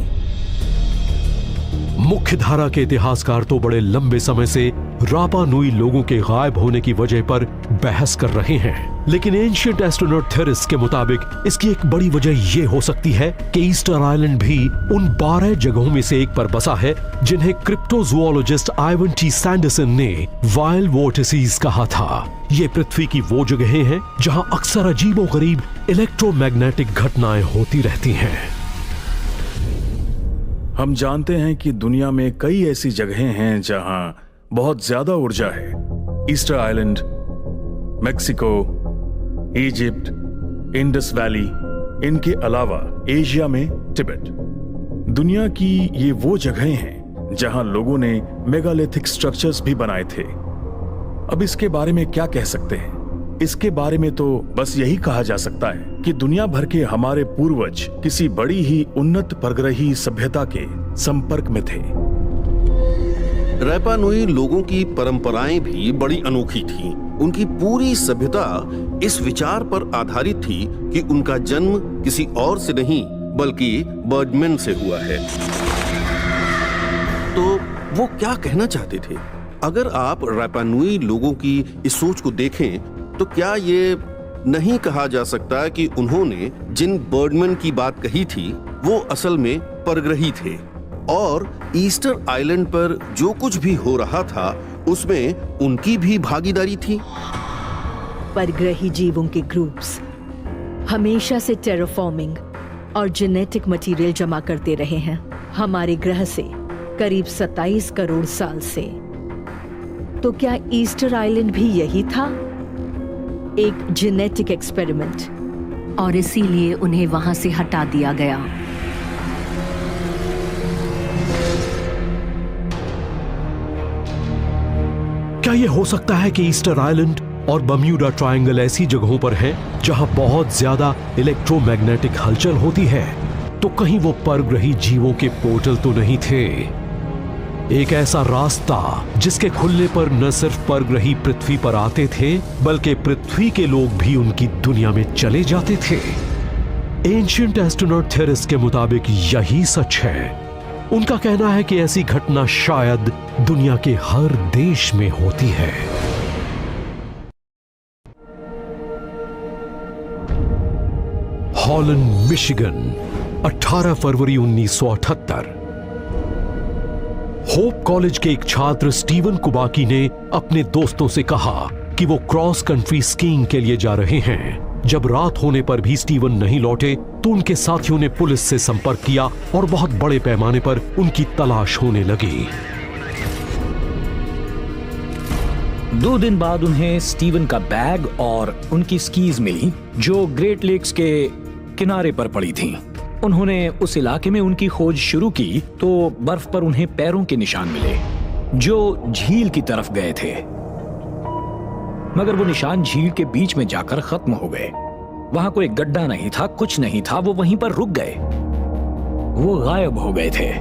A: मुख्य धारा के इतिहासकार तो बड़े लंबे समय से रापा नुई लोगों के गायब होने की वजह पर बहस कर रहे हैं, लेकिन एंशिएंट एस्ट्रोनॉट थेरिस्ट के मुताबिक इसकी एक बड़ी वजह यह हो सकती है कि ईस्टर आइलैंड भी उन 12 जगहों में से एक पर बसा है जिन्हें क्रिप्टोजूओलॉजिस्ट आइवन टी सैंडरसन ने वाइल्ड वोर्टिसेस कहा था। ये पृथ्वी की वो जगहें हैं जहां अक्सर अजीबोगरीब इलेक्ट्रोमैग्नेटिक घटनाएं होती रहती हैं।
E: हम जानते हैं कि दुनिया में कई ऐसी जगहें हैं जहां बहुत ज्यादा ऊर्जा है। Easter island, Mexico, Egypt, Indus valley, इनके अलावा एशिया में तिब्बत। दुनिया की ये वो जगहें हैं जहां लोगों ने मेगालिथिक स्ट्रक्चर्स भी बनाए थे। अब इसके बारे में क्या कह सकते हैं? इसके बारे में तो बस यही कहा जा सकता है कि दुनिया भर के हमारे पूर्वज किसी बड़ी ही उन्नत परग्रही सभ्यता के संपर्क में थे।
G: रैपा नुई लोगों की परंपराएं भी बड़ी अनोखी थीं। उनकी पूरी सभ्यता इस विचार पर आधारित थी कि उनका जन्म किसी और से नहीं बल्कि बर्डमैन से हुआ है। तो वो क्या कहना चाहते थे? अगर आप रैपा नुई लोगों की इस सोच को देखें तो क्या ये नहीं कहा जा सकता कि उन्होंने जिन बर्डमैन की बात कही थी वो असल में परग्रही थे और ईस्टर आइलैंड पर जो कुछ भी हो रहा था उसमें उनकी भी भागीदारी थी?
I: परग्रही जीवों के ग्रुप्स हमेशा से टेराफॉर्मिंग और जेनेटिक मटेरियल जमा करते रहे हैं हमारे ग्रह से करीब 27 करोड़ साल से। तो क्या ईस्टर आइलैंड भी यही था? एक जेनेटिक एक्सपेरिमेंट,
J: और इसीलिए उन्हें वहां से हटा दिया गया।
A: क्या यह हो सकता है कि ईस्टर आइलैंड और बम्यूडा ट्रायंगल ऐसी जगहों पर है जहां बहुत ज्यादा इलेक्ट्रोमैग्नेटिक हलचल होती है? तो कहीं वो परग्रही जीवों के पोर्टल तो नहीं थे? एक ऐसा रास्ता जिसके खुलने पर न सिर्फ परग्रही पृथ्वी पर आते थे बल्कि पृथ्वी के लोग भी उनकी दुनिया में चले जाते थे। एंशिएंट एस्ट्रोनॉट थेरिस के मुताबिक यही सच है। उनका कहना है कि ऐसी घटना शायद दुनिया के हर देश में होती है। हॉलैंड, मिशिगन, 18 फरवरी 1978। होप कॉलेज के एक छात्र स्टीवन कुबाकी ने अपने दोस्तों से कहा कि वो क्रॉस कंट्री स्कीइंग के लिए जा रहे हैं। जब रात होने पर भी स्टीवन नहीं लौटे तो उनके साथियों ने पुलिस से संपर्क किया और बहुत बड़े पैमाने पर उनकी तलाश होने लगी।
C: 2 दिन बाद उन्हें स्टीवन का बैग और उनकी स्कीज मिली जो ग्रेट लेक्स के किनारे पर पड़ी थीं। उन्होंने उस इलाके में उनकी खोज शुरू की तो बर्फ पर उन्हें पैरों के निशान मिले जो झील की तरफ गए थे, मगर वो निशान झील के बीच में जाकर खत्म हो गए। वहां कोई गड्ढा नहीं था, कुछ नहीं था, वो वहीं पर रुक गए, वो गायब हो गए थे।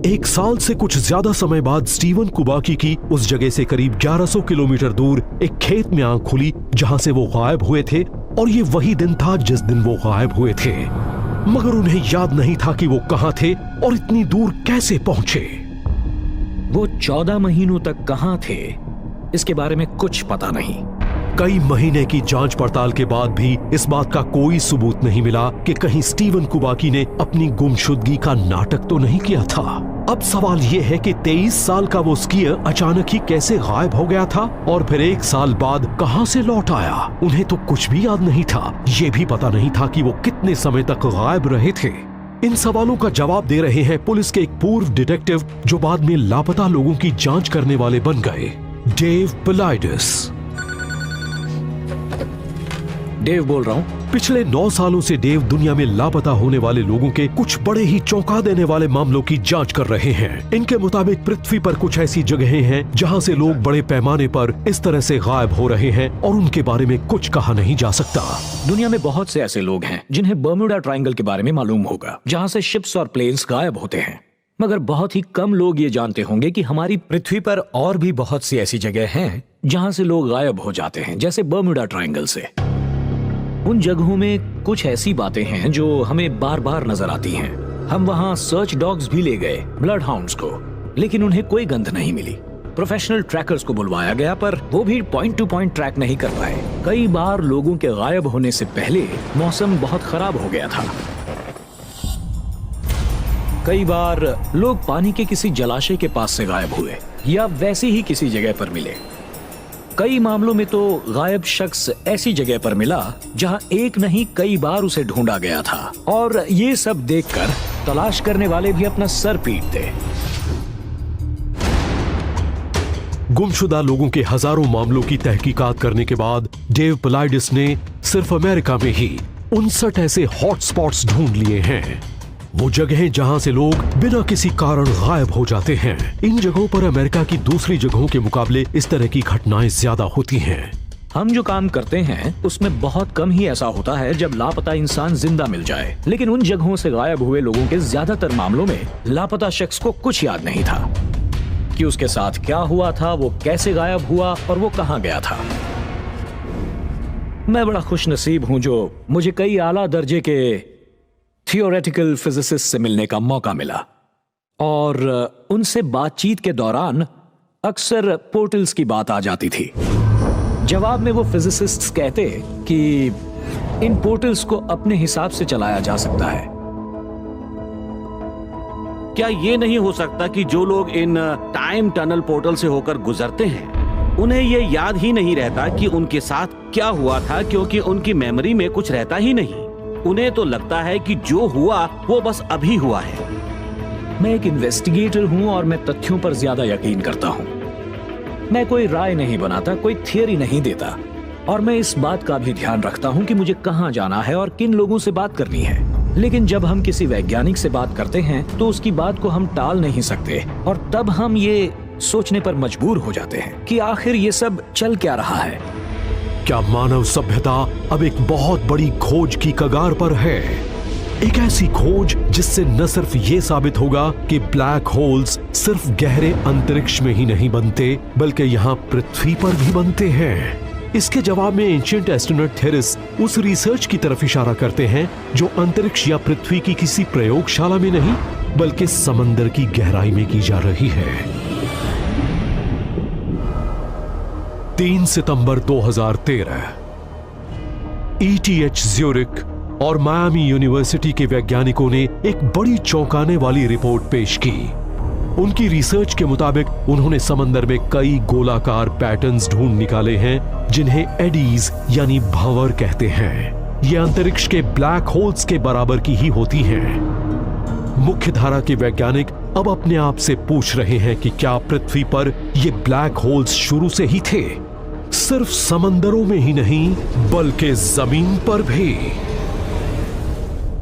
A: 1 साल से कुछ ज्यादा समय बाद स्टीवन कुबाकी की उस जगह से करीब 1100 किलोमीटर दूर एक खेत में आंख खुली जहां से वो गायब हुए थे, और ये वही दिन था जिस दिन वो गायब हुए थे। मगर उन्हें याद नहीं था कि वो कहां थे और इतनी दूर कैसे पहुंचे।
C: वो 14 महीनों तक कहां थे इसके बारे में कुछ पता नहीं।
A: कई महीने की जांच पड़ताल के बाद भी इस बात का कोई सबूत नहीं मिला कि कहीं स्टीवन कुबाकी ने अपनी गुमशुदगी का नाटक तो नहीं किया था। अब सवाल यह है कि 23 साल का वो स्कीयर अचानक ही कैसे गायब हो गया था और फिर 1 साल बाद कहां से लौट आया। उन्हें तो कुछ भी याद नहीं था। ये भी पता नहीं था कि वो कितने समय तक गायब रहे थे। इन सवालों का जवाब दे रहे हैं पुलिस के एक पूर्व डिटेक्टिव जो बाद में लापता लोगों की जांच करने वाले बन गए, डेव पिलाइडिस।
C: डेव बोल रहा हूं।
A: पिछले 9 सालों से डेव दुनिया में लापता होने वाले लोगों के कुछ बड़े ही चौंका देने वाले मामलों की जांच कर रहे हैं। इनके मुताबिक पृथ्वी पर कुछ ऐसी जगहें हैं जहां से लोग बड़े पैमाने पर इस तरह से गायब हो रहे हैं और उनके बारे में कुछ कहा नहीं जा सकता।
C: दुनिया में बहुत से ऐसे लोग हैं जिन्हें बर्मुडा ट्रायंगल के बारे में मालूम होगा, जहां से शिप्स और प्लेन्स गायब होते हैं, मगर बहुत ही कम लोग ये जानते होंगे कि हमारी पृथ्वी पर और भी बहुत सी ऐसी जगह हैं जहां से लोग गायब हो जाते हैं, जैसे बर्मुडा ट्रायंगल से। उन जगहों में कुछ ऐसी बातें हैं जो हमें बार बार नजर आती हैं। हम वहां सर्च डॉग्स भी ले गए, ब्लड हाउंड्स को, लेकिन उन्हें कोई गंध नहीं मिली। प्रोफेशनल ट्रैकर्स को बुलवाया गया पर वो भी पॉइंट टू पॉइंट ट्रैक नहीं कर पाए। कई बार लोगों के गायब होने से पहले मौसम बहुत खराब हो गया था। कई बार लोग पानी के किसी जलाशय के पास से गायब हुए या वैसी ही किसी जगह पर मिले। कई मामलों में तो गायब शख्स ऐसी जगह पर मिला जहां एक नहीं कई बार उसे ढूंढा गया था, और ये सब देखकर तलाश करने वाले भी अपना सर पीटते।
A: गुमशुदा लोगों के हजारों मामलों की तहकीकात करने के बाद डेव पिलाइडिस ने सिर्फ अमेरिका में ही 59 ऐसे हॉटस्पॉट्स ढूंढ लिए हैं वो जगहें जहां से लोग बिना किसी कारण गायब हो जाते हैं। इन जगहों पर अमेरिका की दूसरी जगहों के मुकाबले इस तरह की घटनाएं ज्यादा होती हैं।
C: हम जो काम करते हैं उसमें बहुत कम ही ऐसा होता है जब लापता इंसान जिंदा मिल जाए, लेकिन उन जगहों से गायब हुए लोगों के ज्यादातर मामलों में लापता शख्स को कुछ याद नहीं था कि उसके साथ क्या हुआ था, वो कैसे गायब हुआ और वो कहां गया था। मैं बड़ा खुशनसीब हूं जो मुझे कई आला दर्जे के थियोरेटिकल फिजिसिस्ट से मिलने का मौका मिला और उनसे बातचीत के दौरान अक्सर पोर्टल्स की बात आ जाती थी। जवाब में वो फिजिसिस्ट्स कहते कि इन पोर्टल्स को अपने हिसाब से चलाया जा सकता है।
F: क्या ये नहीं हो सकता कि जो लोग इन टाइम टनल पोर्टल से होकर गुजरते हैं उन्हें ये याद ही नहीं रहता कि उनके साथ क्या हुआ था, क्योंकि उनकी मेमोरी में कुछ रहता ही नहीं। उन्हें तो लगता है कि जो हुआ वो बस अभी हुआ है।
C: मैं एक इन्वेस्टिगेटर हूं और मैं तथ्यों पर ज्यादा यकीन करता हूं। मैं कोई राय नहीं बनाता, कोई थियरी नहीं देता, और मैं इस बात का भी ध्यान रखता हूं कि मुझे कहां जाना है और किन लोगों से बात करनी है। लेकिन जब हम किसी वैज्ञानिक से बात करते हैं तो उसकी बात को हम टाल नहीं सकते, और तब हम ये सोचने पर मजबूर हो जाते हैं कि आखिर ये सब चल क्या रहा है।
A: क्या मानव सभ्यता अब एक बहुत बड़ी खोज की कगार पर है? एक ऐसी खोज जिससे न सिर्फ ये साबित होगा कि ब्लैक होल्स सिर्फ गहरे अंतरिक्ष में ही नहीं बनते, बल्कि यहाँ पृथ्वी पर भी बनते हैं। इसके जवाब में एंशिएंट एस्ट्रोनॉट थेरिस उस रिसर्च की तरफ इशारा करते हैं जो अंतरिक्ष या पृथ्वी की किसी प्रयोगशाला में नहीं, बल्कि समंदर की गहराई में की जा रही है। 3 सितंबर 2013 ETH ज्यूरिख और मायामी यूनिवर्सिटी के वैज्ञानिकों ने एक बड़ी चौंकाने वाली रिपोर्ट पेश की। उनकी रिसर्च के मुताबिक उन्होंने समंदर में कई गोलाकार पैटर्न्स ढूंढ निकाले हैं जिन्हें एडीज यानी भंवर कहते हैं। ये अंतरिक्ष के ब्लैक होल्स के बराबर की ही होती हैं। मुख्य धारा के वैज्ञानिक अब अपने आप से पूछ रहे हैं कि क्या पृथ्वी पर ये ब्लैक होल्स शुरू से ही थे? सिर्फ समंदरों में ही नहीं, बल्कि जमीन पर भी।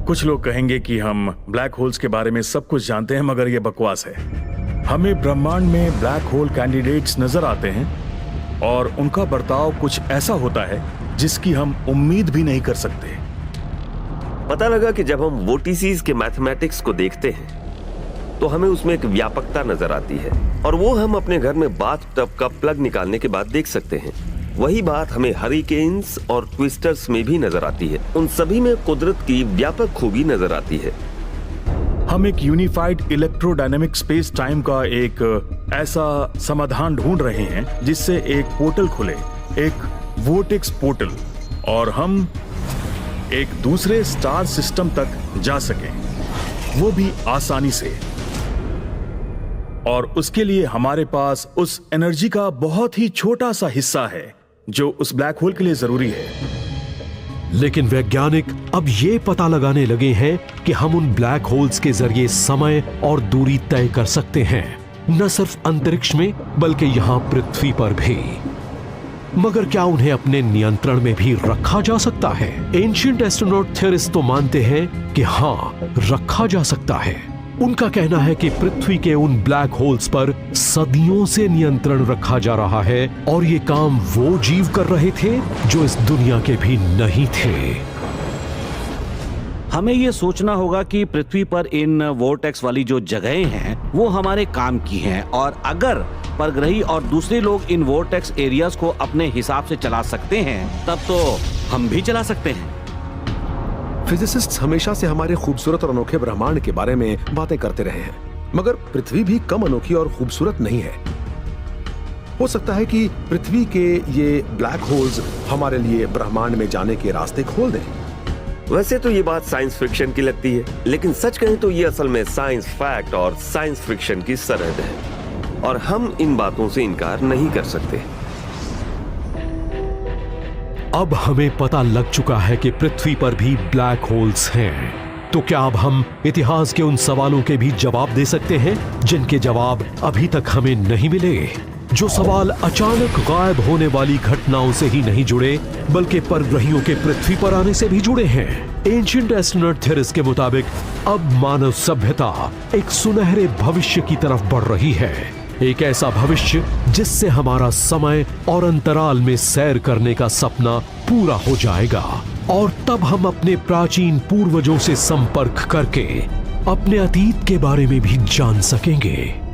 E: कुछ लोग कहेंगे कि हम ब्लैक होल्स के बारे में सब कुछ जानते हैं, मगर यह बकवास है। हमें ब्रह्मांड में ब्लैक होल कैंडिडेट्स नजर आते हैं और उनका बर्ताव कुछ ऐसा होता है जिसकी हम उम्मीद भी नहीं कर सकते।
D: पता लगा कि जब हम वोटिसीज के मैथमेटिक्स को देखते हैं तो हमें उसमें एक व्यापकता नजर आती है, और वो हम अपने घर में बाथ टब का प्लग निकालने के बाद देख सकते हैं। वही बात हमें हरिकेन्स और ट्विस्टर्स में भी नजर आती है। उन सभी में कुदरत की व्यापक खूबी नजर आती है।
E: हम एक यूनिफाइड इलेक्ट्रोडायनेमिक स्पेस टाइम का एक ऐसा समाधान ढूंढ रहे हैं जिससे एक पोर्टल खुले, एक वोर्टेक्स पोर्टल, और हम एक दूसरे स्टार सिस्टम तक जा सकें, वो भी आसानी से। और उसके लिए हमारे पास उस एनर्जी का बहुत ही छोटा सा हिस्सा है जो उस ब्लैक होल के लिए जरूरी है।
A: लेकिन वैज्ञानिक अब ये पता लगाने लगे हैं कि हम उन ब्लैक होल्स के जरिए समय और दूरी तय कर सकते हैं, न सिर्फ अंतरिक्ष में बल्कि यहां पृथ्वी पर भी। मगर क्या उन्हें अपने नियंत्रण में भी रखा जा सकता है? एंशिएंट एस्ट्रोनॉट थेरिस तो मानते हैं कि हाँ, रखा जा सकता है। उनका कहना है कि पृथ्वी के उन ब्लैक होल्स पर सदियों से नियंत्रण रखा जा रहा है, और ये काम वो जीव कर रहे थे जो इस दुनिया के भी नहीं थे।
F: हमें ये सोचना होगा कि पृथ्वी पर इन वोर्टेक्स वाली जो जगहें हैं वो हमारे काम की हैं, और अगर परग्रही और दूसरे लोग इन वोर्टेक्स एरियाज को अपने हिसाब से चला सकते हैं तब तो हम भी चला सकते हैं।
H: फिजिसिस्ट्स हमेशा से हमारे खूबसूरत और अनोखे ब्रह्मांड के बारे में बातें करते रहे हैं, मगर पृथ्वी भी कम अनोखी और खूबसूरत नहीं है। हो सकता है कि पृथ्वी के ये ब्लैक होल्स हमारे लिए ब्रह्मांड में जाने के रास्ते खोल दें।
D: वैसे तो ये बात साइंस फिक्शन की लगती है, लेकिन सच कहें तो ये असल में साइंस फैक्ट और साइंस फिक्शन की सरहद है, और हम इन बातों से इनकार नहीं कर सकते।
A: अब हमें पता लग चुका है कि पृथ्वी पर भी ब्लैक होल्स हैं। तो क्या अब हम इतिहास के उन सवालों के भी जवाब दे सकते हैं जिनके जवाब अभी तक हमें नहीं मिले? जो सवाल अचानक गायब होने वाली घटनाओं से ही नहीं जुड़े, बल्कि परग्रहियों के पृथ्वी पर आने से भी जुड़े हैं। एंशिएंट एस्ट्रोनॉट थेरिस के मुताबिक अब मानव सभ्यता एक सुनहरे भविष्य की तरफ बढ़ रही है, एक ऐसा भविष्य जिससे हमारा समय और अंतराल में सैर करने का सपना पूरा हो जाएगा और तब हम अपने प्राचीन पूर्वजों से संपर्क करके अपने अतीत के बारे में भी जान सकेंगे।